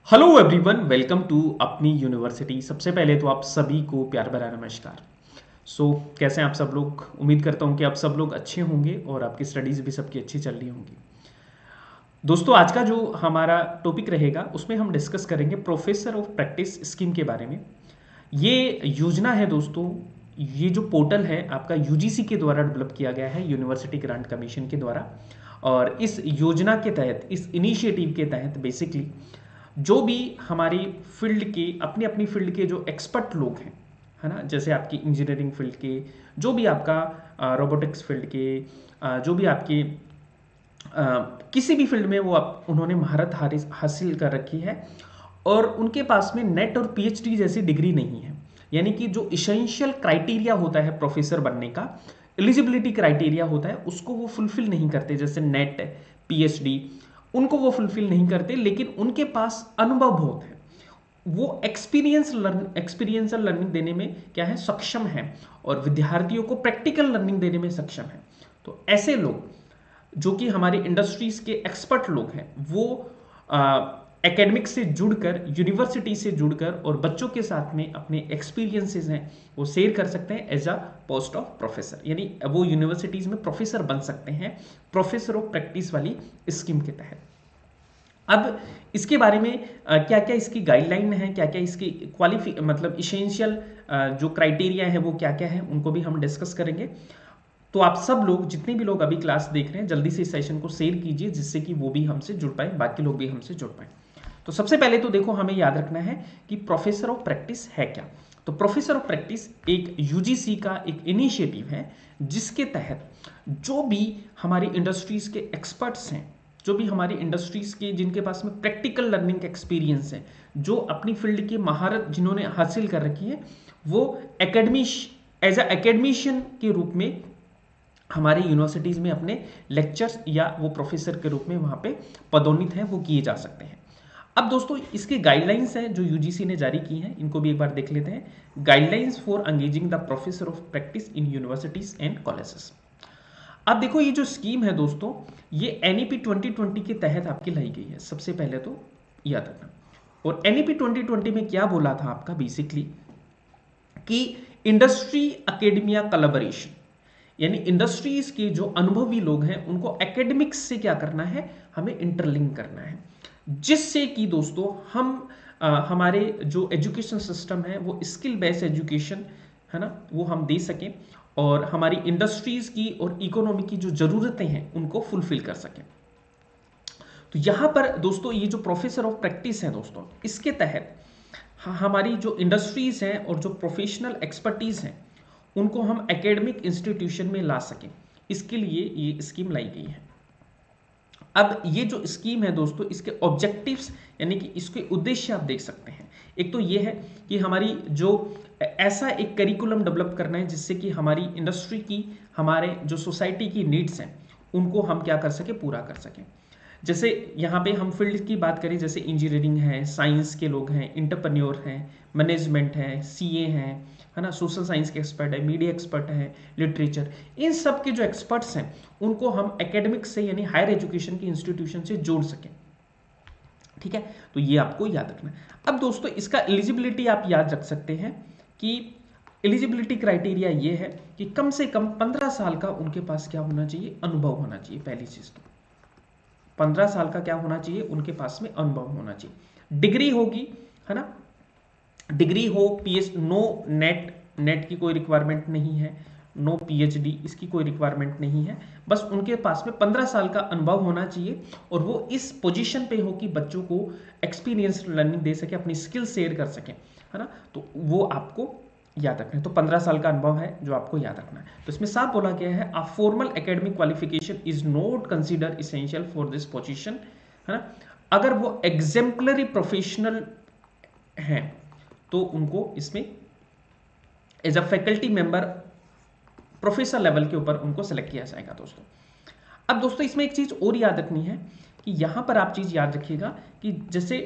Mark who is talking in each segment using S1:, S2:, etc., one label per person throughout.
S1: Hello everyone, welcome to अपनी university. सबसे पहले तो आप सभी को प्यार भरा नमस्कार। कैसे हैं आप सब लोग? उम्मीद करता हूं कि आप सब लोग अच्छे होंगे और आपकी स्टडीज़ भी सबकी अच्छी चल रही होंगी। दोस्तों, आज का जो हमारा टॉपिक रहेगा उसमें हम डिस्कस करेंगे प्रोफेसर ऑफ प्रैक्टिस स्कीम के बारे में। ये योजना है दोस्तों, ये जो पोर्टल है आपका यूजीसी के द्वारा डेवलप किया गया है, यूनिवर्सिटी ग्रांट कमीशन के द्वारा। और इस योजना के तहत, इस इनिशिएटिव के तहत बेसिकली जो भी हमारी फील्ड के अपनी अपनी फील्ड के जो एक्सपर्ट लोग हैं, है ना, जैसे आपकी इंजीनियरिंग फील्ड के, जो भी आपका रोबोटिक्स फील्ड के, जो भी आपके किसी भी फील्ड में वो उन्होंने महारत हासिल कर रखी है और उनके पास में नेट और पीएचडी जैसी डिग्री नहीं है, यानी कि जो इसेंशियल क्राइटेरिया होता है प्रोफेसर बनने का, एलिजिबिलिटी क्राइटेरिया होता है, उसको वो फुलफिल नहीं करते, जैसे नेट, पीएचडी, उनको वो फुलफिल नहीं करते, लेकिन उनके पास अनुभव बहुत है। वो एक्सपीरियंसल लर्निंग देने में क्या है, सक्षम है, और विद्यार्थियों को प्रैक्टिकल लर्निंग देने में सक्षम है। तो ऐसे लोग जो कि हमारी इंडस्ट्रीज के एक्सपर्ट लोग हैं, वो एकेडमिक से जुड़कर, यूनिवर्सिटी से जुड़कर और बच्चों के साथ में अपने एक्सपीरियंसेस हैं वो शेयर कर सकते हैं as a post of professor, यानी वो यूनिवर्सिटीज में प्रोफेसर बन सकते हैं प्रोफेसर ऑफ प्रैक्टिस वाली स्कीम के तहत। अब इसके बारे में क्या क्या इसकी गाइडलाइन है, क्या क्या इसकी मतलब इसेंशियल जो क्राइटेरिया है वो क्या क्या है, उनको भी हम डिस्कस करेंगे। तो आप सब लोग, जितने भी लोग अभी क्लास देख रहे हैं, जल्दी से इस सेशन को शेयर कीजिए, जिससे कि वो भी हमसे जुड़ पाए, बाकी लोग भी हमसे जुड़ पाए। तो सबसे पहले तो देखो, हमें याद रखना है कि प्रोफेसर ऑफ प्रैक्टिस है क्या। तो प्रोफेसर ऑफ प्रैक्टिस एक यूजीसी का एक इनिशिएटिव है, जिसके तहत जो भी हमारी इंडस्ट्रीज के एक्सपर्ट्स हैं, जो भी हमारी इंडस्ट्रीज के जिनके पास में प्रैक्टिकल लर्निंग का एक्सपीरियंस है, जो अपनी फील्ड की महारत जिन्होंने हासिल कर रखी है, वो एज अ एकेडमिशियन के रूप में हमारे यूनिवर्सिटीज़ में अपने लेक्चर्स या वो प्रोफेसर के रूप में वहाँ पे पदोन्नत हैं, वो किए जा सकते हैं। अब दोस्तों, इसके गाइडलाइंस हैं जो यूजीसी ने जारी की हैं, इनको भी एक बार देख लेते हैं। Guidelines for engaging the professor of practice in universities and colleges. अब देखो, ये जो स्कीम है दोस्तों, ये एनईपी 2020 के तहत आपकी लाई गई है, सबसे पहले तो याद रखना। और एनईपी 2020 में क्या बोला था आपका, बेसिकली कि इंडस्ट्री अकेडमिया कोलैबोरेशन, यानी इंडस्ट्रीज के जो अनुभवी लोग हैं उनको एकेडमिक्स से क्या करना है, हमें इंटरलिंक करना है, जिससे कि दोस्तों हम हमारे जो एजुकेशन सिस्टम है वो स्किल बेस्ड एजुकेशन है ना, वो हम दे सकें और हमारी इंडस्ट्रीज की और इकोनॉमी की जो ज़रूरतें हैं उनको फुलफिल कर सकें। तो यहाँ पर दोस्तों, ये जो प्रोफेसर ऑफ प्रैक्टिस है दोस्तों, इसके तहत हमारी जो इंडस्ट्रीज हैं और जो प्रोफेशनल एक्सपर्टीज हैं उनको हम एकेडमिक इंस्टीट्यूशन में ला सकें, इसके लिए ये स्कीम लाई गई है। अब ये जो स्कीम है दोस्तों, इसके ऑब्जेक्टिव्स यानी कि इसके उद्देश्य आप देख सकते हैं। एक तो ये है कि हमारी जो ऐसा एक करिकुलम डेवलप करना है जिससे कि हमारी इंडस्ट्री की, हमारे जो सोसाइटी की नीड्स हैं उनको हम क्या कर सके, पूरा कर सकें। जैसे यहाँ पे हम फील्ड की बात करें, जैसे इंजीनियरिंग है, साइंस के लोग हैं, इंटरप्रेन्योर हैं, मैनेजमेंट है, सीए हैं, है ना, सोशल साइंस के एक्सपर्ट है, मीडिया एक्सपर्ट है, लिटरेचर, इन सब के जो एक्सपर्ट्स हैं उनको हम एकेडमिक से यानी हायर एजुकेशन की इंस्टीट्यूशन से जोड़ सकें। ठीक है, तो ये आपको याद रखना है। अब दोस्तों, इसका एलिजिबिलिटी आप याद रख सकते हैं कि एलिजिबिलिटी क्राइटेरिया ये है कि कम से कम 15 साल का उनके पास क्या होना चाहिए, अनुभव होना चाहिए। पहली चीज तो 15 साल का क्या होना चाहिए, उनके पास में अनुभव होना चाहिए। डिग्री होगी, है ना, डिग्री हो, पीएच, नो नेट, नेट की कोई रिक्वायरमेंट नहीं है, नो पीएचडी, इसकी कोई रिक्वायरमेंट नहीं है, बस उनके पास में 15 साल का अनुभव होना चाहिए और वो इस पोजीशन पे हो कि बच्चों को एक्सपीरियंस लर्निंग दे सके, अपनी स्किल शेयर कर सके, है ना। तो वो आपको याद रखना है। तो 15 साल का अनुभव है जो आपको याद रखना है। तो इसमें साफ बोला गया है, a formal academic qualification is not consider essential for this position, है ना। अगर वो एग्जेम्पलरी प्रोफेशनल हैं तो उनको इसमें as a faculty member professor level के ऊपर उनको सेलेक्ट किया जाएगा दोस्तों। अब दोस्तों, इसमें एक चीज और याद रखनी है कि यहां पर आप चीज याद रखिएगा कि जैसे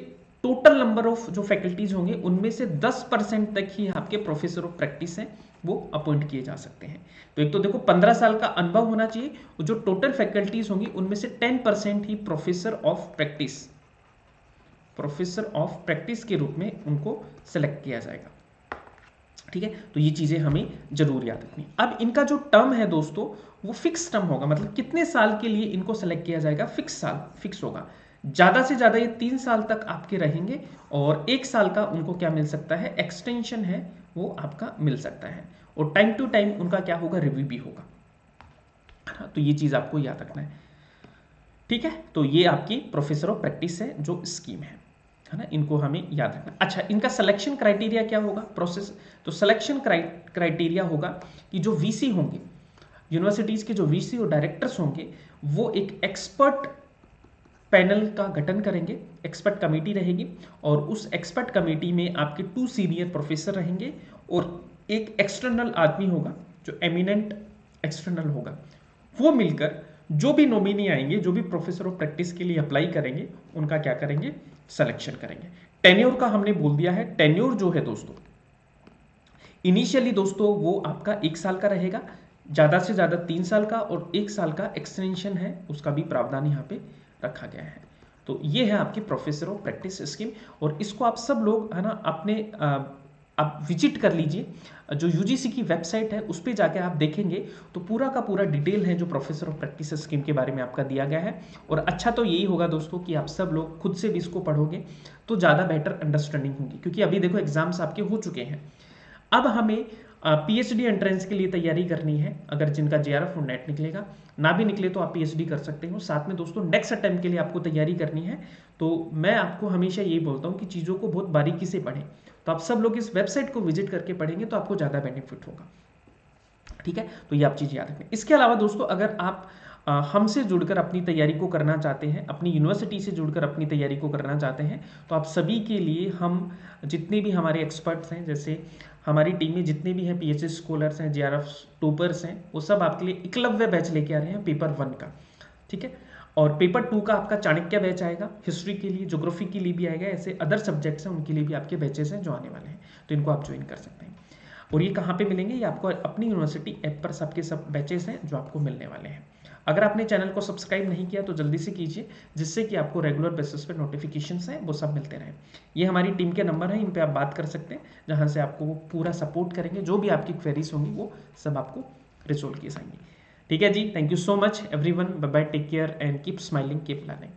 S1: टोटल नंबर ऑफ जो फैकल्टीज होंगे उनमें से 10% तक ही आपके प्रोफेसर ऑफ प्रैक्टिस हैं वो अपॉइंट किए जा सकते हैं। तो एक तो देखो 15 साल का अनुभव होना चाहिए और जो टोटल फैकल्टीज होंगी उनमें से 10% ही professor of practice professor of practice के रूप में उनको सेलेक्ट किया जाएगा। ठीक है, तो ये चीज़ें हमें जरूर याद रखनी। अब इनका जो टर्म है दोस्तों वो फिक्स टर्म होगा, मतलब कितने साल के लिए इनको सेलेक्ट किया जाएगा, फिक्स होगा। ज़्यादा से ज़्यादा ये 3 साल तक आपके रहेंगे और 1 साल का उनको क्या मिल सकता है, एक्सटेंशन है वो आपका मिल सकता है, और टाइम टू टाइम उनका क्या होगा, रिव्यू भी होगा। तो ये चीज़ आपको याद रखना है। ठीक है, तो ये आपकी प्रोफेसर ऑफ प्रैक्टिस है जो स्कीम है ना, इनको हमें याद रखना। अच्छा, इनका सिलेक्शन क्राइटेरिया क्या होगा, प्रोसेस, तो सिलेक्शन क्राइटेरिया होगा कि जो वीसी होंगे, यूनिवर्सिटीज़ के जो वीसी और डायरेक्टर्स होंगे, वो एक एक्सपर्ट पैनल का गठन करेंगे, एक्सपर्ट कमेटी रहेगी, और उस एक्सपर्ट कमेटी में आपके 2 सीनियर प्रोफेसर रहेंगे और एक एक्सटर्नल आदमी होगा जो एमिनेंट एक्सटर्नल होगा। वो मिलकर जो भी नॉमिनी आएंगे, जो भी प्रोफेसर ऑफ प्रैक्टिस के लिए अप्लाई करेंगे, उनका क्या करेंगे, सिलेक्शन करेंगे। टेन्योर का हमने बोल दिया है, टेन्योर जो है दोस्तों इनिशियली दोस्तों वो आपका 1 साल का रहेगा, ज़्यादा से ज़्यादा 3 साल का, और 1 साल का एक्सटेंशन है उसका भी प्रावधान यहाँ पे रखा गया है। तो ये है आपकी प्रोफेसर ऑफ प्रैक्टिस स्कीम, और इसको आप सब लोग है ना अपने आप विजिट कर लीजिए, जो यूजीसी की वेबसाइट है उस पर जाके आप देखेंगे तो पूरा का पूरा डिटेल है जो प्रोफेसर ऑफ प्रैक्टिस स्कीम के बारे में आपका दिया गया है। और अच्छा तो यही होगा दोस्तों कि आप सब लोग खुद से भी इसको पढ़ोगे तो ज़्यादा बेटर अंडरस्टैंडिंग होगी, क्योंकि अभी देखो एग्जाम्स आपके हो चुके हैं। अब हमें पीएचडी एंट्रेंस के लिए तैयारी करनी है। अगर जिनका जेआरएफ और नेट निकलेगा, ना भी निकले तो आप पीएचडी कर सकते हो। साथ में दोस्तों नेक्स्ट अटेम्प्ट के लिए आपको तैयारी करनी है, तो मैं आपको हमेशा यही बोलता हूँ कि चीज़ों को बहुत बारीकी से पढ़ें। तो आप सब लोग इस वेबसाइट को विजिट करके पढ़ेंगे तो आपको ज़्यादा बेनिफिट होगा। ठीक है, तो ये आप चीज़ याद रखें। इसके अलावा दोस्तों अगर आप हमसे जुड़कर अपनी तैयारी को करना चाहते हैं, अपनी यूनिवर्सिटी से जुड़कर अपनी तैयारी को करना चाहते हैं, तो आप सभी के लिए हम जितने भी हमारे एक्सपर्ट्स हैं, जैसे हमारी टीम में जितने भी हैं पीएचडी स्कॉलर्स हैं, जेआरएफ टॉपर्स हैं, वो सब आपके लिए एकलव्य बैच लेके आ रहे हैं पेपर 1 का। ठीक है, और पेपर 2 का आपका चाणक्य बैच आएगा, हिस्ट्री के लिए, ज्योग्राफी के लिए भी आएगा, ऐसे अदर सब्जेक्ट्स हैं उनके लिए भी आपके बैचेस हैं जो आने वाले हैं, तो इनको आप ज्वाइन कर सकते हैं। और ये कहाँ पे मिलेंगे, ये आपको अपनी यूनिवर्सिटी ऐप पर सबके सब बैचेस हैं जो आपको मिलने वाले हैं। अगर आपने चैनल को सब्सक्राइब नहीं किया तो जल्दी से कीजिए, जिससे कि आपको रेगुलर बेसिस पे नोटिफिकेशंस हैं वो सब मिलते रहें। ये हमारी टीम के नंबर हैं, इन पे आप बात कर सकते हैं, जहाँ से आपको वो पूरा सपोर्ट करेंगे, जो भी आपकी क्वेरीज होंगी वो सब आपको रिजोल्व की जाएंगी। ठीक है जी, thank you so much everyone, bye bye, take care and keep smiling, keep learning.